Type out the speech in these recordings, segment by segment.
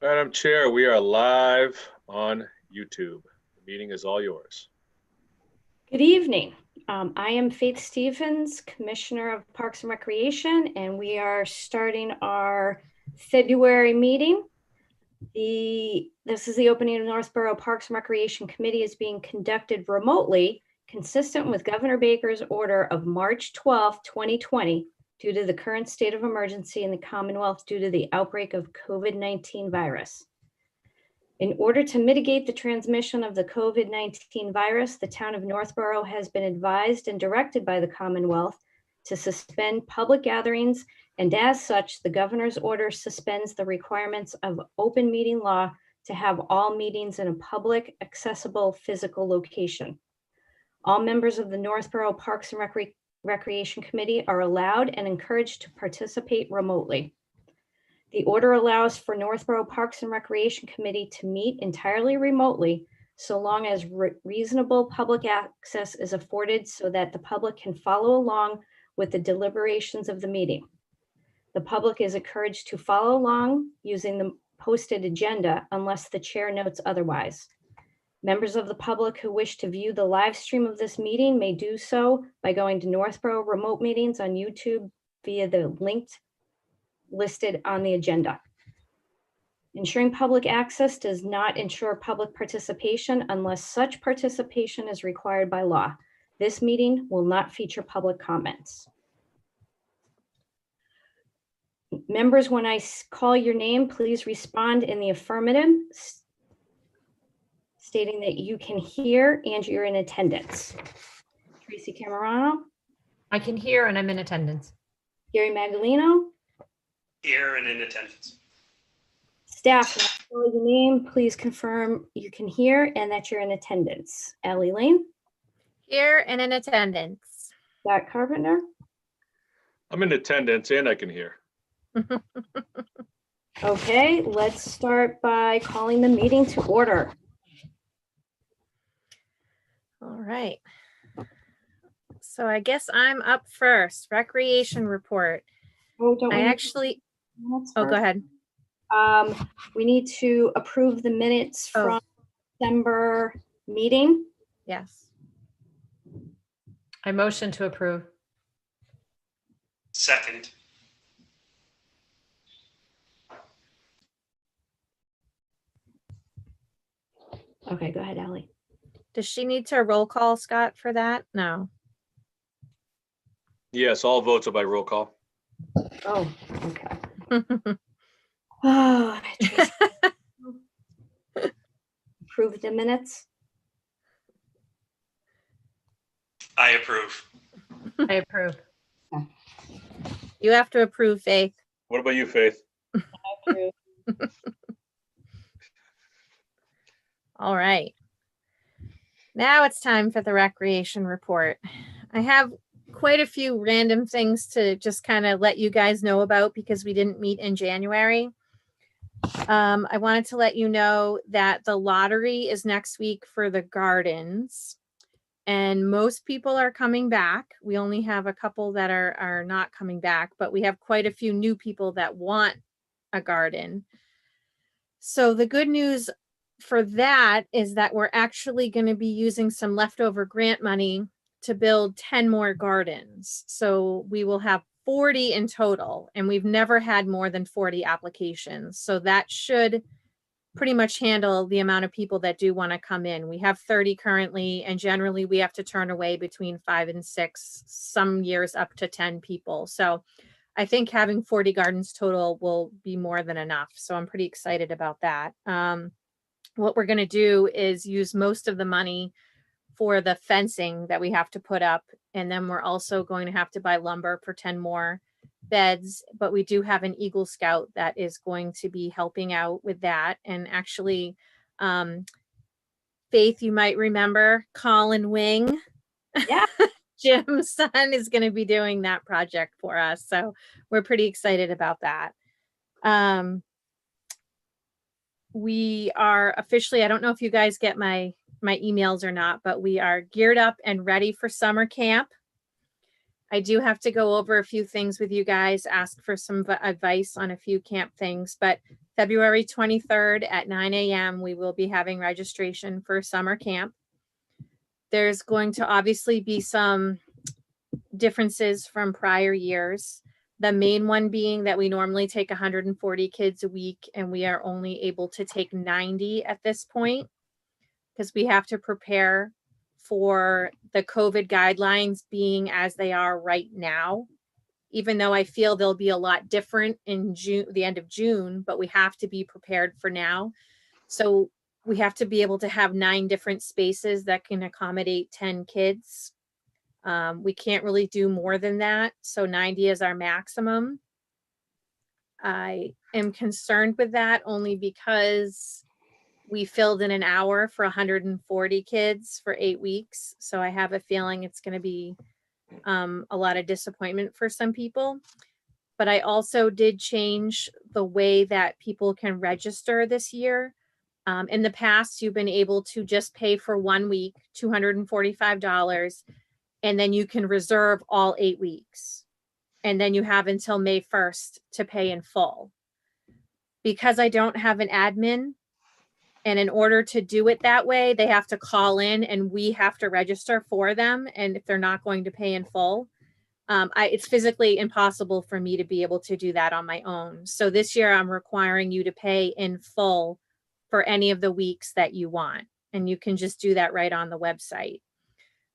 Madam Chair, we are live on YouTube. The meeting is all yours. Good evening. I am Faith Stevens, Commissioner of Parks and Recreation, and we are starting our February meeting. This is the opening of Northborough Parks and Recreation Committee is being conducted remotely, consistent with Governor Baker's order of March 12, 2020, due to the current state of emergency in the Commonwealth due to the outbreak of COVID-19 virus. In order to mitigate the transmission of the COVID-19 virus, the town of Northborough has been advised and directed by the Commonwealth to suspend public gatherings, and as such, the governor's order suspends the requirements of open meeting law to have all meetings in a public, accessible, physical location. All members of the Northborough Parks and Recreation Committee are allowed and encouraged to participate remotely. The order allows for Northborough Parks and Recreation Committee to meet entirely remotely, so long as reasonable public access is afforded so that the public can follow along with the deliberations of the meeting. The public is encouraged to follow along using the posted agenda unless the chair notes otherwise. Members of the public who wish to view the live stream of this meeting may do so by going to Northborough Remote Meetings on YouTube via the link listed on the agenda. Ensuring public access does not ensure public participation unless such participation is required by law. This meeting will not feature public comments. Members, when I call your name, please respond in the affirmative, stating that you can hear and you're in attendance. Tracy Camerano. I can hear and I'm in attendance. Gary Magalino. Here and in attendance. Staff, when I call your name, please confirm you can hear and that you're in attendance. Allie Lane. Here and in attendance. Scott Carpenter. I'm in attendance and I can hear. Okay, let's start by calling the meeting to order. All right. So I guess I'm up first. Recreation report. Oh, don't I we actually, go ahead. We need to approve the minutes from December meeting. Yes. I motion to approve. Second. Okay, go ahead, Allie. Does she need to roll call, Scott, for that? No. Yes, all votes are by roll call. Oh, okay. Oh, approve the minutes. I approve. I approve. You have to approve, Faith. What about you, Faith? All right. Now it's time for the recreation report. I have quite a few random things to just kind of let you guys know about because we didn't meet in January. I wanted to let you know that the lottery is next week for the gardens and most people are coming back. We only have a couple that are not coming back, but we have quite a few new people that want a garden. So the good news for that is that we're actually going to be using some leftover grant money to build 10 more gardens. So we will have 40 in total, and we've never had more than 40 applications. So that should pretty much handle the amount of people that do want to come in. We have 30 currently, and generally we have to turn away between 5 and 6, some years up to 10 people. So I think having 40 gardens total will be more than enough. So I'm pretty excited about that. What we're going to do is use most of the money for the fencing that we have to put up. And then we're also going to have to buy lumber for 10 more beds, but we do have an Eagle Scout that is going to be helping out with that. And actually, Faith, you might remember Colin Wing. Yeah. Jim's son is going to be doing that project for us. So we're pretty excited about that. We are officially, I don't know if you guys get my emails or not, but we are geared up and ready for summer camp. I do have to go over a few things with you guys, ask for some advice on a few camp things, but February 23rd at 9 a.m. we will be having registration for summer camp. There's going to obviously be some differences from prior years. The main one being that we normally take 140 kids a week and we are only able to take 90 at this point because we have to prepare for the COVID guidelines being as they are right now, even though I feel they'll be a lot different in June, the end of June, but we have to be prepared for now. So we have to be able to have 9 different spaces that can accommodate 10 kids. We can't really do more than that. So 90 is our maximum. I am concerned with that only because we filled in an hour for 140 kids for 8 weeks. So I have a feeling it's going to be a lot of disappointment for some people. But I also did change the way that people can register this year. In the past, you've been able to just pay for 1 week, $245, and then you can reserve all 8 weeks. And then you have until May 1st to pay in full. Because I don't have an admin, and in order to do it that way, they have to call in and we have to register for them. And if they're not going to pay in full, it's physically impossible for me to be able to do that on my own. So this year I'm requiring you to pay in full for any of the weeks that you want. And you can just do that right on the website.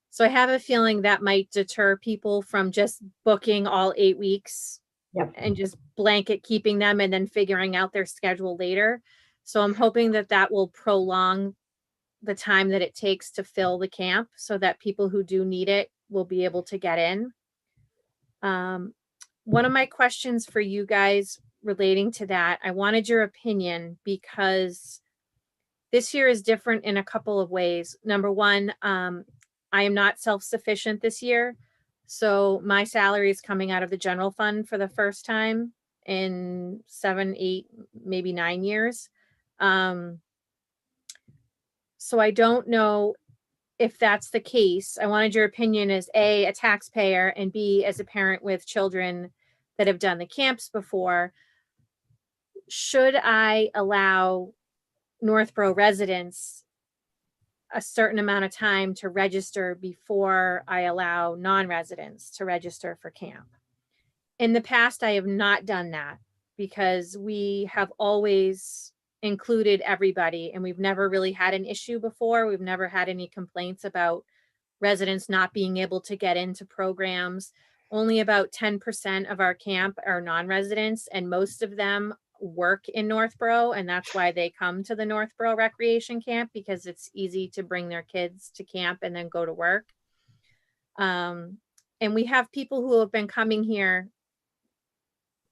So I have a feeling that might deter people from just booking all 8 weeks. Yep. And just blanket keeping them and then figuring out their schedule later. So I'm hoping that that will prolong the time that it takes to fill the camp so that people who do need it will be able to get in. One of my questions for you guys relating to that, I wanted your opinion because this year is different in a couple of ways. Number one, I am not self-sufficient this year. So my salary is coming out of the general fund for the first time in 7, 8, maybe 9 years. So I don't know if that's the case. I wanted your opinion as a taxpayer, and B, as a parent with children that have done the camps before. Should I allow Northborough residents a certain amount of time to register before I allow non-residents to register for camp? In the past, I have not done that because we have always included everybody and we've never really had an issue before. We've never had any complaints about residents not being able to get into programs. Only about 10% of our camp are non-residents and most of them work in Northborough, and that's why they come to the Northborough Recreation Camp, because it's easy to bring their kids to camp and then go to work. And we have people who have been coming here,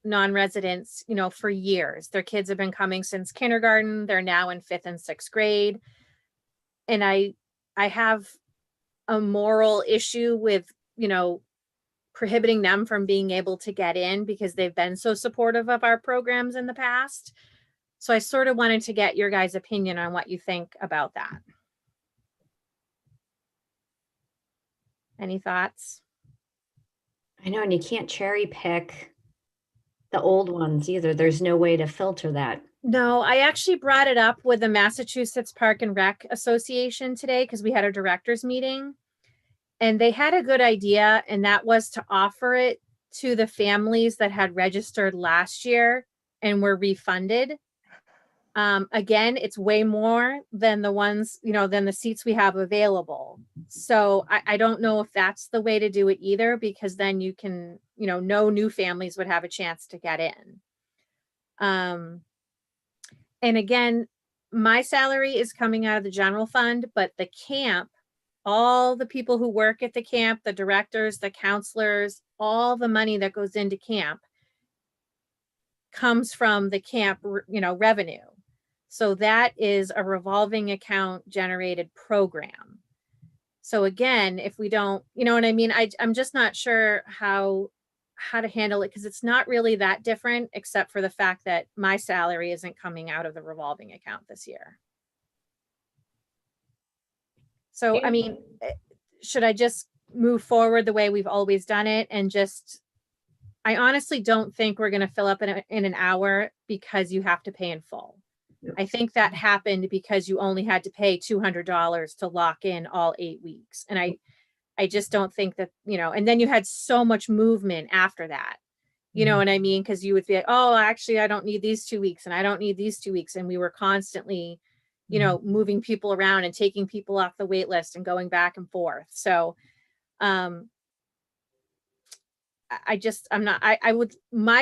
non-residents, for years. Their kids have been coming since kindergarten. They're now in 5th and 6th grade. And I have a moral issue with, prohibiting them from being able to get in because they've been so supportive of our programs in the past. So I sort of wanted to get your guys' opinion on what you think about that. Any thoughts? I know, and you can't cherry pick the old ones either. There's no way to filter that. No, I actually brought it up with the Massachusetts Park and Rec Association today because we had a directors meeting. And they had a good idea, and that was to offer it to the families that had registered last year and were refunded. Again, it's way more than the ones, than the seats we have available. So I don't know if that's the way to do it either, because then you can, no new families would have a chance to get in. And again, my salary is coming out of the general fund, but the camp, all the people who work at the camp, the directors, the counselors, all the money that goes into camp comes from the camp, revenue. So that is a revolving account generated program. So again, if we don't, what I mean? I'm just not sure how to handle it because it's not really that different, except for the fact that my salary isn't coming out of the revolving account this year. So, I mean, should I just move forward the way we've always done it, and just, I honestly don't think we're going to fill up in an hour because you have to pay in full. I think that happened because you only had to pay $200 to lock in all 8 weeks. And I just don't think that, and then you had so much movement after that. You know what I mean? Because you would be like, oh, actually, I don't need these 2 weeks and I don't need these 2 weeks. And we were constantly, moving people around and taking people off the wait list and going back and forth. So my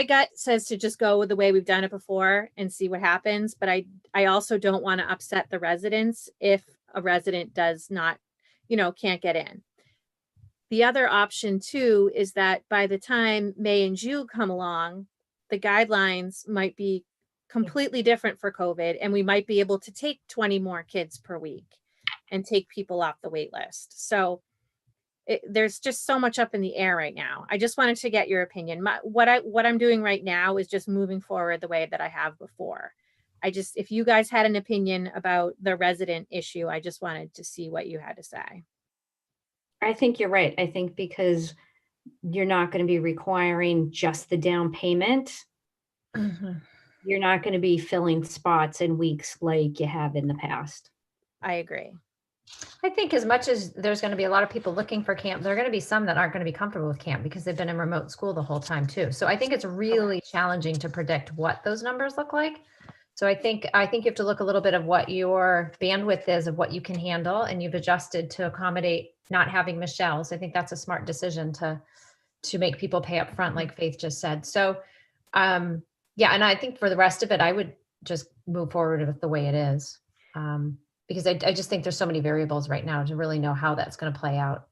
gut says to just go with the way we've done it before and see what happens. But I also don't want to upset the residents if a resident does not, can't get in. The other option too is that by the time May and June come along, the guidelines might be completely different for COVID, and we might be able to take 20 more kids per week and take people off the wait list. So there's just so much up in the air right now. I just wanted to get your opinion. What I'm doing right now is just moving forward the way that I have before. If you guys had an opinion about the resident issue, I just wanted to see what you had to say. I think you're right. I think because you're not going to be requiring just the down payment. You're not going to be filling spots in weeks like you have in the past. I agree. I think as much as there's going to be a lot of people looking for camp, there are going to be some that aren't going to be comfortable with camp because they've been in remote school the whole time too. So I think it's really challenging to predict what those numbers look like. So I think you have to look a little bit of what your bandwidth is of what you can handle, and you've adjusted to accommodate not having Michelle. So I think that's a smart decision to make people pay up front, like Faith just said. So yeah, and I think for the rest of it, I would just move forward with the way it is. Because I just think there's so many variables right now to really know how that's going to play out.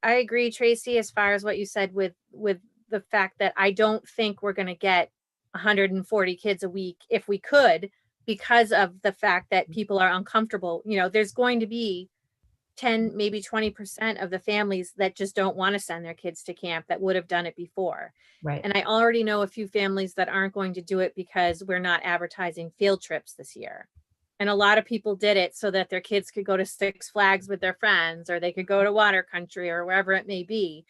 I agree, Tracy, as far as what you said with the fact that I don't think we're going to get 140 kids a week if we could, because of the fact that people are uncomfortable. There's going to be 10, maybe 20% of the families that just don't want to send their kids to camp that would have done it before. Right. And I already know a few families that aren't going to do it because we're not advertising field trips this year. And a lot of people did it so that their kids could go to Six Flags with their friends, or they could go to water country or wherever it may be.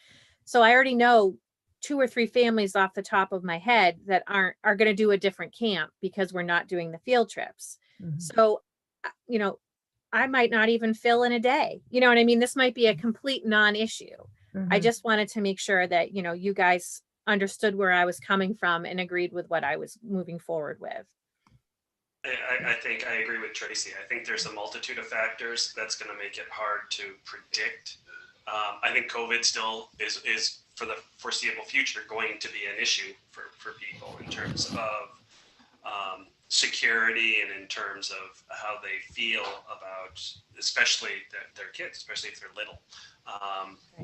So I already know 2 or 3 families off the top of my head that are going to do a different camp because we're not doing the field trips. Mm-hmm. So, I might not even fill in a day. You know what I mean? This might be a complete non-issue. Mm-hmm. I just wanted to make sure that, you guys understood where I was coming from and agreed with what I was moving forward with. I think I agree with Tracy. I think there's a multitude of factors that's going to make it hard to predict. I think COVID still is for the foreseeable future going to be an issue for people in terms of security and in terms of how they feel about, especially their kids, especially if they're little.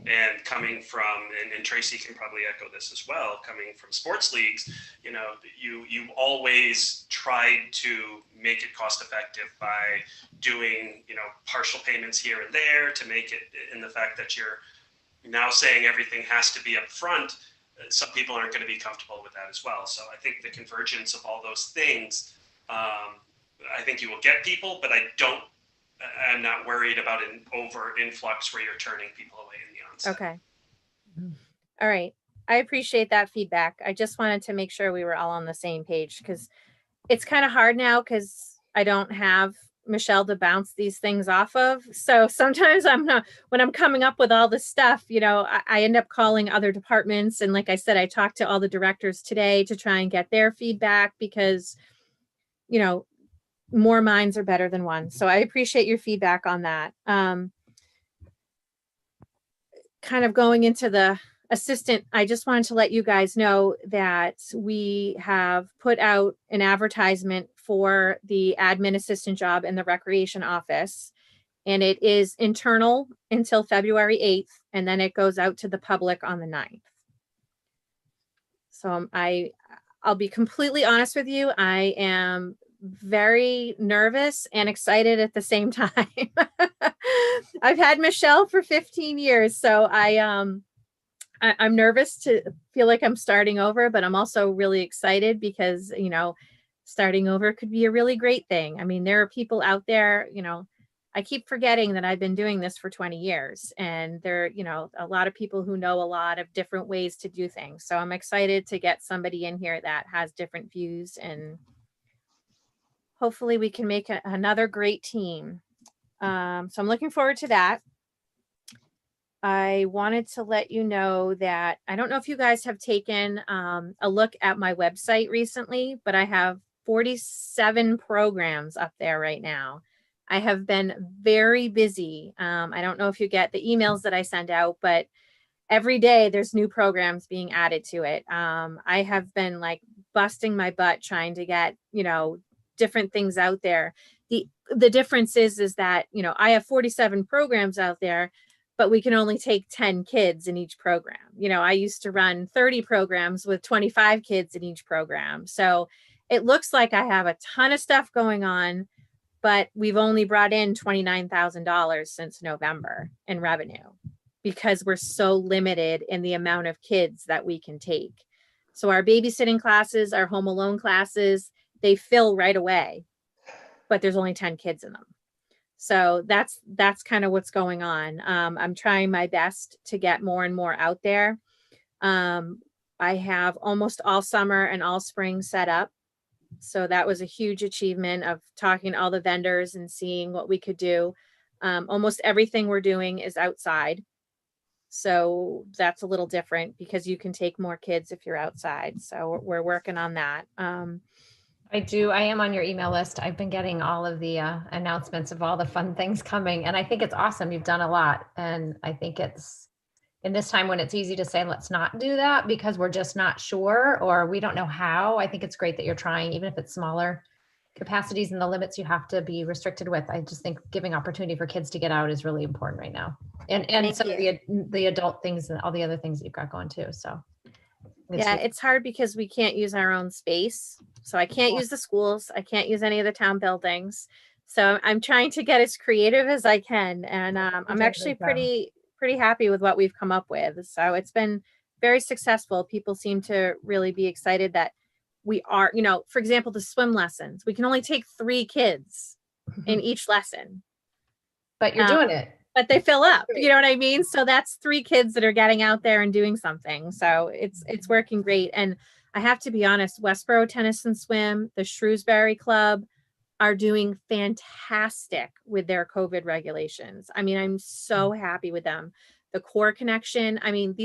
And coming from, and Tracy can probably echo this as well, coming from sports leagues, you always tried to make it cost effective by doing, partial payments here and there to make it, in the fact that you're now saying everything has to be up front. Some people aren't going to be comfortable with that as well. So I think the convergence of all those things, I think you will get people, but I'm not worried about an over influx where you're turning people away in the onset. Okay. All right. I appreciate that feedback. I just wanted to make sure we were all on the same page, because it's kind of hard now because I don't have Michelle to bounce these things off of. So sometimes when I'm coming up with all this stuff, I end up calling other departments. And like I said, I talked to all the directors today to try and get their feedback because, more minds are better than one. So I appreciate your feedback on that. Kind of going into the assistant, I just wanted to let you guys know that we have put out an advertisement for the admin assistant job in the recreation office, and it is internal until February 8th, and then it goes out to the public on the 9th. So I'll be completely honest with you. I am very nervous and excited at the same time. I've had Michelle for 15 years, so I'm nervous to feel like I'm starting over, but I'm also really excited because, starting over could be a really great thing. I mean, there are people out there, I keep forgetting that I've been doing this for 20 years, and there, a lot of people who know a lot of different ways to do things. So I'm excited to get somebody in here that has different views, and hopefully we can make another great team. So I'm looking forward to that. I wanted to let you know that I don't know if you guys have taken a look at my website recently, but I have 47 programs up there right now. I have been very busy. I don't know if you get the emails that I send out, but every day there's new programs being added to it. I have been like busting my butt trying to get, different things out there. The difference is that, I have 47 programs out there, but we can only take 10 kids in each program. I used to run 30 programs with 25 kids in each program. So it looks like I have a ton of stuff going on, but we've only brought in $29,000 since November in revenue because we're so limited in the amount of kids that we can take. So our babysitting classes, our home alone classes, they fill right away, but there's only 10 kids in them. So that's kind of what's going on. I'm trying my best to get more and more out there. I have almost all summer and all spring set up. So that was a huge achievement of talking to all the vendors and seeing what we could do. Almost everything we're doing is outside. So that's a little different because you can take more kids if you're outside. So we're working on that. I am on your email list. I've been getting all of the announcements of all the fun things coming, and I think it's awesome. You've done a lot. And I think it's in this time when it's easy to say, let's not do that because we're just not sure or we don't know how. I think it's great that you're trying, even if it's smaller capacities and the limits you have to be restricted with. I just think giving opportunity for kids to get out is really important right now. And some of the adult things and all the other things that you've got going too. So it's hard because we can't use our own space. So I can't use the schools. I can't use any of the town buildings. So I'm trying to get as creative as I can. And I'm actually pretty happy with what we've come up with. So it's been very successful. People seem to really be excited that we are, for example, the swim lessons, we can only take 3 kids in each lesson. But you're doing it. But they fill up, you know what I mean? So that's 3 kids that are getting out there and doing something. So it's working great. And I have to be honest, Westboro Tennis and Swim, the Shrewsbury Club are doing fantastic with their COVID regulations. I mean, I'm so happy with them. The Core Connection, I mean,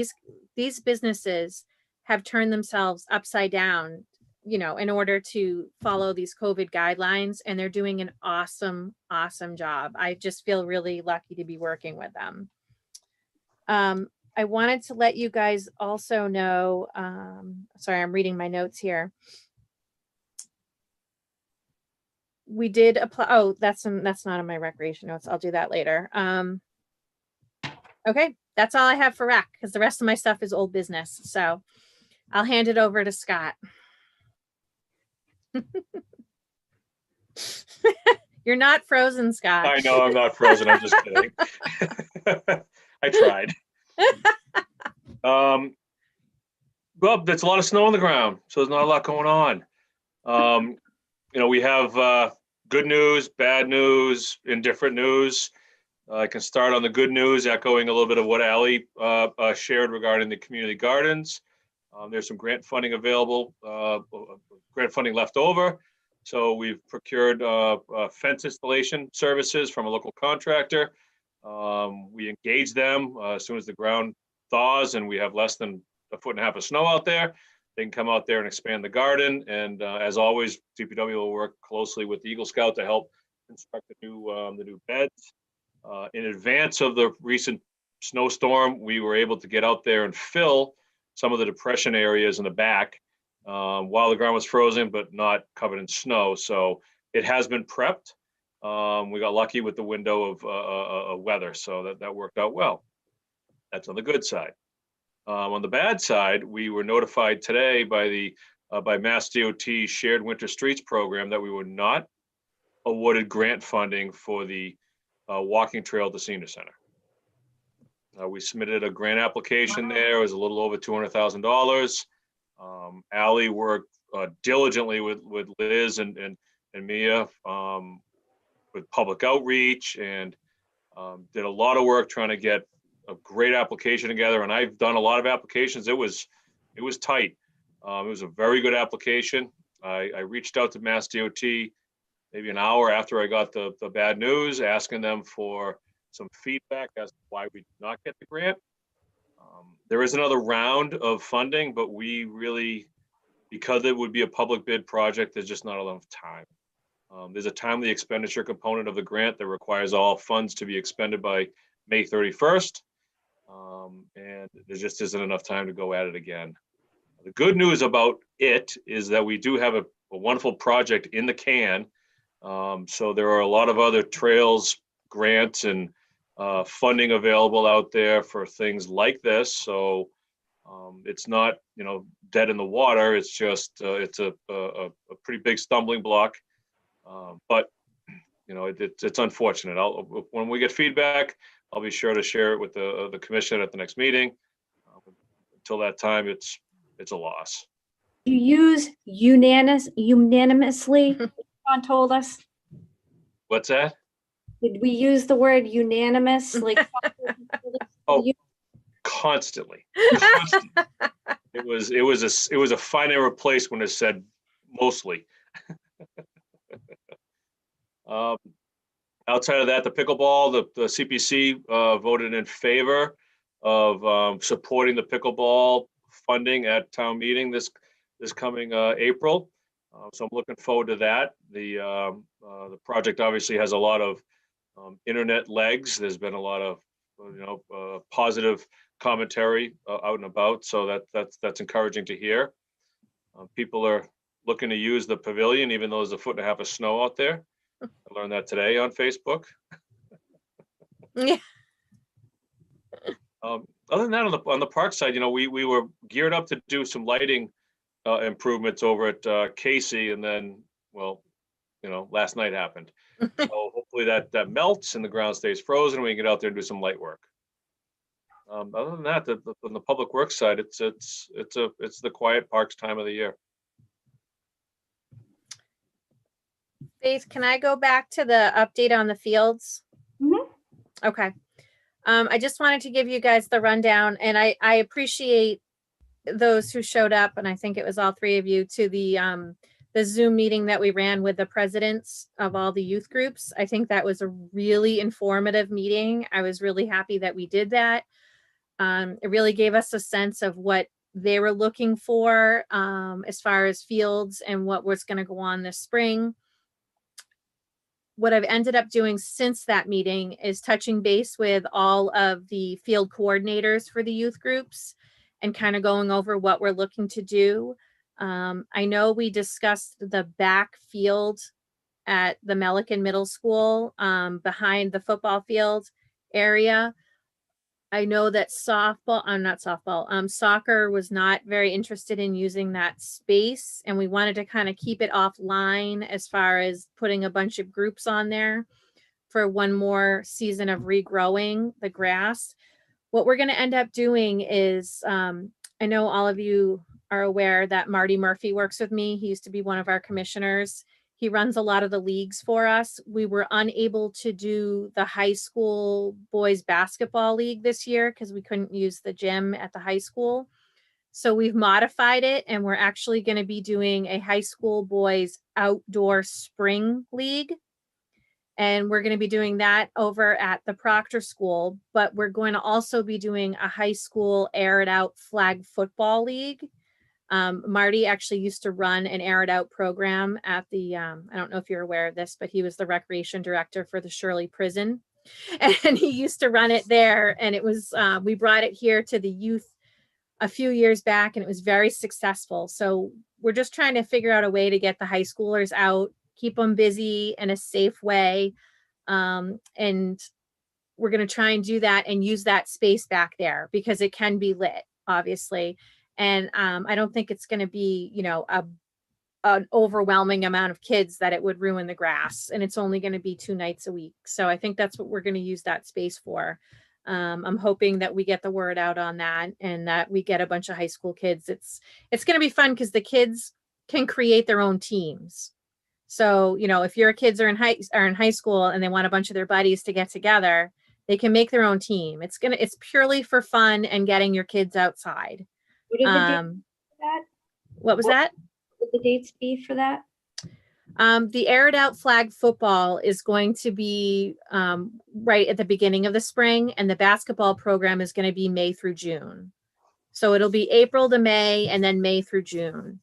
these businesses have turned themselves upside down, in order to follow these COVID guidelines, and they're doing an awesome job. I just feel really lucky to be working with them. I wanted to let you guys also know, sorry, I'm reading my notes here. We did apply. Oh, that's not on my recreation notes. I'll do that later. Okay, that's all I have for rec because the rest of my stuff is old business. So I'll hand it over to Scott. You're not frozen, Scott. I know I'm not frozen. I'm just kidding. I tried. Well, there's a lot of snow on the ground, so there's not a lot going on. We have good news, bad news, indifferent news. I can start on the good news, echoing a little bit of what Allie shared regarding the community gardens. There's some grant funding available, grant funding left over. So we've procured fence installation services from a local contractor. We engage them as soon as the ground thaws and we have less than 1.5 feet of snow out there. They can come out there and expand the garden. And as always, DPW will work closely with the Eagle Scout to help construct the new beds. In advance of the recent snowstorm, we were able to get out there and fill some of the depression areas in the back while the ground was frozen, but not covered in snow. So it has been prepped. We got lucky with the window of weather, so that worked out well. That's on the good side. On the bad side, we were notified today by Mass DOT Shared Winter Streets program that we were not awarded grant funding for the walking trail at the senior center. We submitted a grant application there. It was a little over $200,000. Allie worked diligently with Liz and Mia with public outreach and did a lot of work trying to get a great application together. And I've done a lot of applications. It was tight. It was a very good application. I reached out to Mass DOT maybe an hour after I got the bad news, asking them for some feedback as to why we did not get the grant. There is another round of funding, but we really, because it would be a public bid project, there's just not enough time. There's a timely expenditure component of the grant that requires all funds to be expended by May 31st. And there just isn't enough time to go at it again. The good news about it is that we do have a wonderful project in the can. So there are a lot of other trails, grants, and funding available out there for things like this. So it's not, dead in the water. It's just, it's a pretty big stumbling block. But, it's unfortunate. When we get feedback, I'll be sure to share it with the commission at the next meeting. Until that time, it's a loss. You use unanimously, John told us. What's that? Did we use the word unanimous? Like, Oh, constantly. It was a fine and replace when it said mostly. Outside of that, the pickleball, the CPC voted in favor of supporting the pickleball funding at town meeting this coming April. So I'm looking forward to that. The project obviously has a lot of internet legs. There's been a lot of positive commentary out and about, so that's encouraging to hear. People are looking to use the pavilion, even though there's a foot and a half of snow out there. I learned that today on Facebook. Yeah. Other than that, on the park side, we were geared up to do some lighting improvements over at Casey, and then, last night happened. So hopefully that melts and the ground stays frozen and we can get out there and do some light work. Other than that, on the public works side, it's the quiet parks time of the year. Faith, can I go back to the update on the fields? Mhm. Okay. I just wanted to give you guys the rundown, and I appreciate those who showed up, and I think it was all three of you, to the Zoom meeting that we ran with the presidents of all the youth groups. I think that was a really informative meeting. I was really happy that we did that. It really gave us a sense of what they were looking for as far as fields and what was going to go on this spring. What I've ended up doing since that meeting is touching base with all of the field coordinators for the youth groups and kind of going over what we're looking to do. I know we discussed the back field at the Melican Middle School behind the football field area. I know that soccer was not very interested in using that space, and we wanted to kind of keep it offline as far as putting a bunch of groups on there for one more season of regrowing the grass. What we're going to end up doing is, I know all of you are aware that Marty Murphy works with me. He used to be one of our commissioners. He runs a lot of the leagues for us. We were unable to do the high school boys basketball league this year because we couldn't use the gym at the high school. So we've modified it, and we're actually going to be doing a high school boys outdoor spring league. And we're going to be doing that over at the Proctor School, but we're going to also be doing a high school air it out flag football league. Marty actually used to run an air it out program at the, I don't know if you're aware of this, but he was the recreation director for the Shirley Prison. And he used to run it there. And it was, we brought it here to the youth a few years back, and it was very successful. So we're just trying to figure out a way to get the high schoolers out, keep them busy in a safe way. And we're going to try and do that and use that space back there because it can be lit, obviously. And I don't think it's going to be, an overwhelming amount of kids that it would ruin the grass. And it's only going to be 2 nights a week. So I think that's what we're going to use that space for. I'm hoping that we get the word out on that and that we get a bunch of high school kids. It's going to be fun because the kids can create their own teams. So, you know, if your kids are in high school and they want a bunch of their buddies to get together, they can make their own team. It's purely for fun and getting your kids outside. What are the dates for that? What was that? What would the dates be for that? The aired out flag football is going to be right at the beginning of the spring, and the basketball program is going to be May through June. So it'll be April to May and then May through June.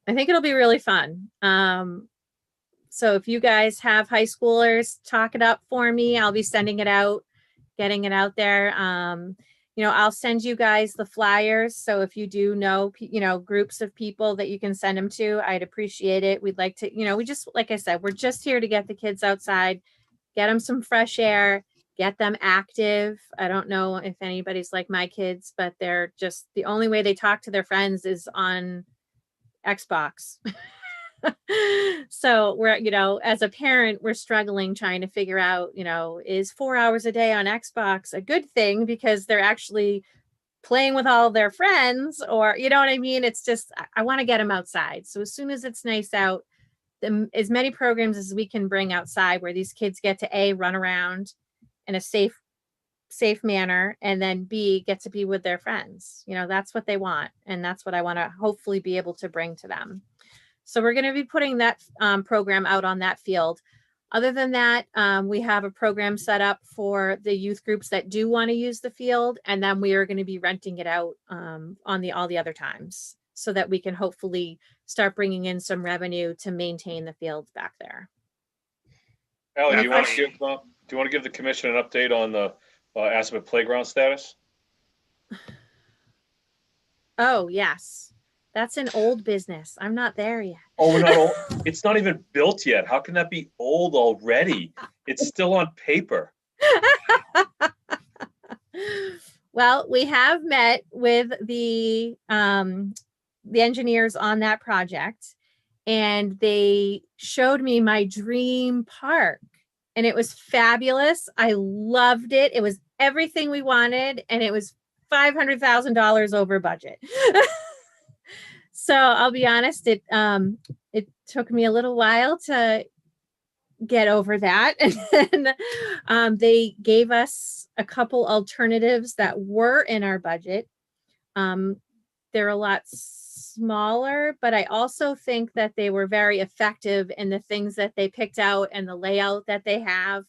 I think it'll be really fun. So if you guys have high schoolers, talk it up for me. I'll be sending it out, getting it out there. You know, I'll send you guys the flyers. So if you do know, you know, groups of people that you can send them to, I'd appreciate it. We'd like to, you know, we just, like I said, we're just here to get the kids outside, get them some fresh air, get them active. I don't know if anybody's like my kids, but they're just, the only way they talk to their friends is on Xbox. So we're, you know, as a parent, we're struggling trying to figure out, you know, is 4 hours a day on Xbox a good thing because they're actually playing with all their friends, or, you know what I mean? It's just, I want to get them outside. So as soon as it's nice out, as many programs as we can bring outside where these kids get to run around in a safe manner, and then B, get to be with their friends. You know, that's what they want. And that's what I want to hopefully be able to bring to them. So we're going to be putting that program out on that field. Other than that, we have a program set up for the youth groups that do want to use the field. And then we are going to be renting it out on all the other times so that we can hopefully start bringing in some revenue to maintain the fields back there. Ally, do you want to give the commission an update on the Assabet playground status? Oh, yes. That's an old business. I'm not there yet. Oh, we're not old. It's not even built yet. How can that be old already? It's still on paper. Well, we have met with the engineers on that project, and they showed me my dream park, and it was fabulous. I loved it. It was everything we wanted, and it was $500,000 over budget. So I'll be honest, it took me a little while to get over that. And then they gave us a couple alternatives that were in our budget. They're a lot smaller, but I also think that they were very effective in the things that they picked out and the layout that they have.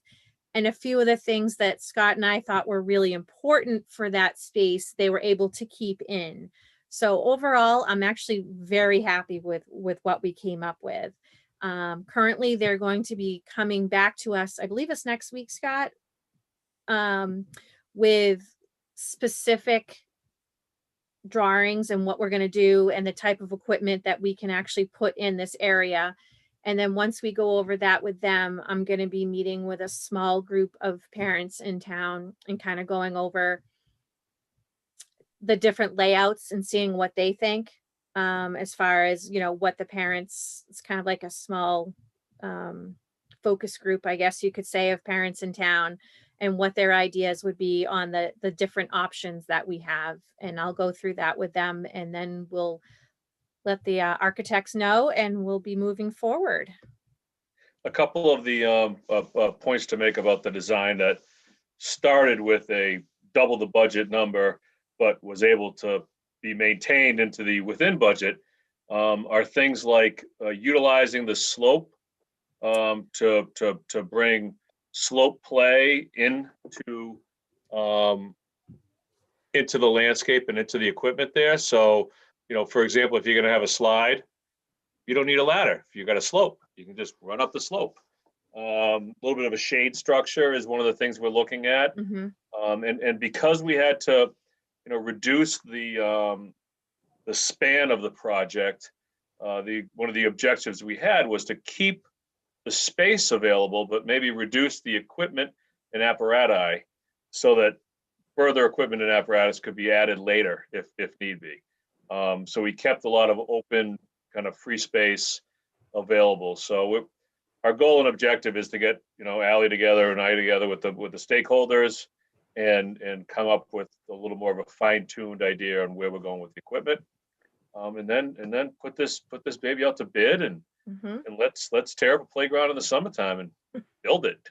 And a few of the things that Scott and I thought were really important for that space, they were able to keep in. So overall, I'm actually very happy with what we came up with. Currently, they're going to be coming back to us, I believe it's next week, Scott, with specific drawings and what we're going to do and the type of equipment that we can actually put in this area. And then once we go over that with them, I'm going to be meeting with a small group of parents in town and kind of going over the different layouts and seeing what they think, as far as, you know, what the parents, it's kind of like a small focus group, I guess you could say, of parents in town, and what their ideas would be on the different options that we have. And I'll go through that with them, and then we'll let the architects know, and we'll be moving forward. A couple of the points to make about the design that started with a double the budget number, but was able to be maintained into the within budget, are things like utilizing the slope to bring slope play into the landscape and into the equipment there. So, you know, for example, if you're going to have a slide, you don't need a ladder. If you've got a slope, you can just run up the slope. A little bit of a shade structure is one of the things we're looking at. Mm-hmm. And because we had to, you know, reduce the span of the project, one of the objectives we had was to keep the space available, but maybe reduce the equipment and apparatus so that further equipment and apparatus could be added later if need be. So we kept a lot of open kind of free space available. So our goal and objective is to get, you know, Ally together and I together with the stakeholders and come up with a little more of a fine-tuned idea on where we're going with the equipment. And then put this baby out to bid and Mhm. let's tear up a playground in the summertime and build it.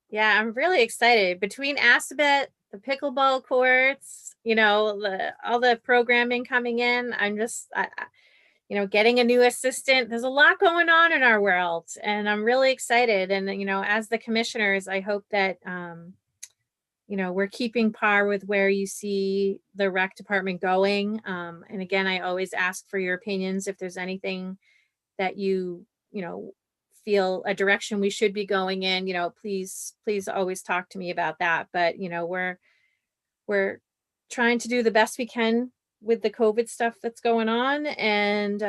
Yeah, I'm really excited. Between Assabet, the pickleball courts, all the programming coming in, I'm just, getting a new assistant. There's a lot going on in our world, and I'm really excited. And, as the commissioners, I hope that, we're keeping par with where you see the rec department going. And again, I always ask for your opinions if there's anything that you feel a direction we should be going in, please always talk to me about that. But we're trying to do the best we can with the COVID stuff that's going on, and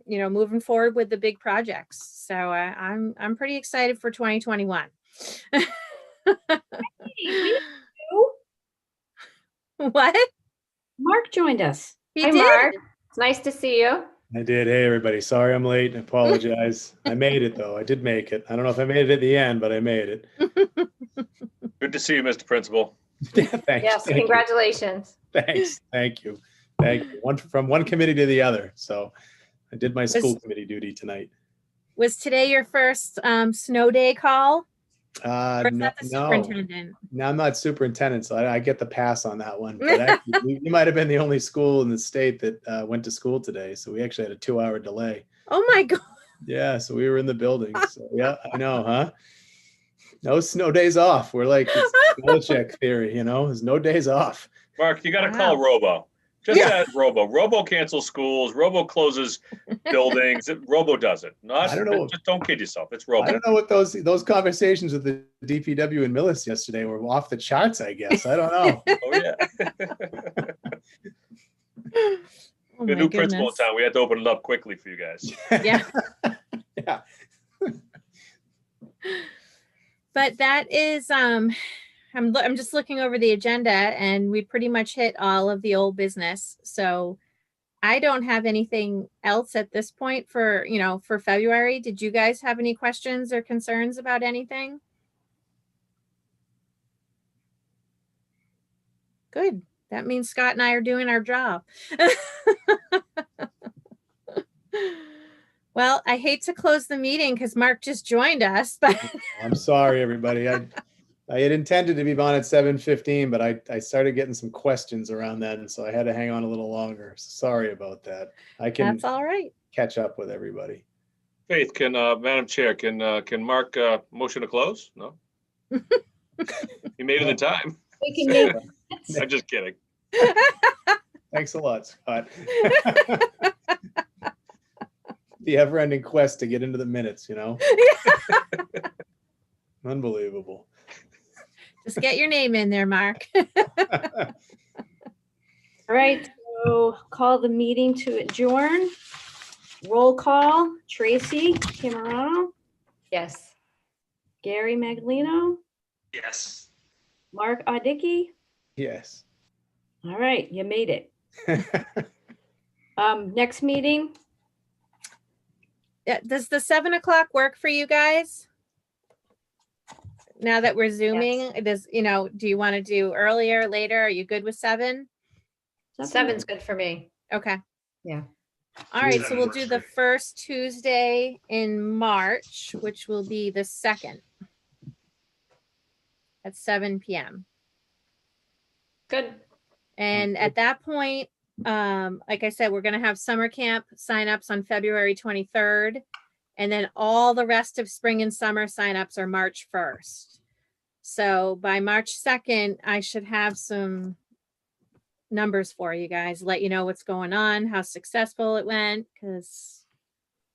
moving forward with the big projects. So I'm pretty excited for 2021. What? Mark joined us. He Hi, did? Mark. It's nice to see you. I did. Hey, everybody. Sorry I'm late. I apologize. I made it, though. I did make it. I don't know if I made it at the end, but I made it. Good to see you, Mr. Principal. Yeah, thanks. Yes, Thank you. congratulations. Thanks. Thank you. Thank you. From one committee to the other. So I did my school committee duty tonight. Was today your first snow day call? Or is No, that the superintendent? no, I'm not superintendent, so I get the pass on that one. But actually, you might have been the only school in the state that went to school today. So we actually had a 2-hour delay. Oh my God. Yeah, so we were in the building. So yeah, I know, huh? No snow days off. We're like it's Belichick theory, there's no days off. Mark, you got to Wow. call Robo. Just add Robo. Robo cancels schools. Robo closes buildings. Robo does it. I don't know. Just don't kid yourself. It's Robo. I don't know what those conversations with the DPW and Millis yesterday were off the charts, I guess. I don't know. Oh yeah. Oh The my new principal in goodness. town. We had to open it up quickly for you guys. Yeah. Yeah. But that is, I'm just looking over the agenda, and we pretty much hit all of the old business. So I don't have anything else at this point for February. Did you guys have any questions or concerns about anything? Good. That means Scott and I are doing our job. Well, I hate to close the meeting because Mark just joined us, but I'm sorry, everybody. I had intended to be on at 7:15, but I started getting some questions around then, so I had to hang on a little longer. Sorry about that. I can that's all right. catch up with everybody. Faith, Madam Chair, can Mark motion to close? No. He made it in time. We can make I'm just kidding. Thanks a lot, Scott. The ever-ending quest to get into the minutes, Unbelievable. Just get your name in there, Mark. All right, so call the meeting to adjourn. Roll call, Tracy Camerano, Yes. Gary Maglino, Yes. Mark Audicki. Yes. All right, you made it. Next meeting, Yeah, does the 7 o'clock work for you guys? Now that we're zooming, do you want to do earlier, later? Are you good with 7? 7's good for me. Okay. Yeah. All right, so 7 we'll works do for the me. first Tuesday in March, which will be the 2nd at 7 p.m. Good. And at that point, like I said, we're going to have summer camp signups on February 23rd. And then all the rest of spring and summer signups are March 1st. So by March 2nd, I should have some numbers for you guys, let you know what's going on, how successful it went, because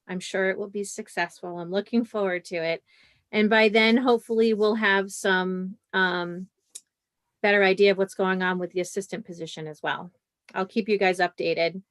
I'm sure it will be successful. I'm looking forward to it. And by then, hopefully we'll have some better idea of what's going on with the assistant position as well. I'll keep you guys updated.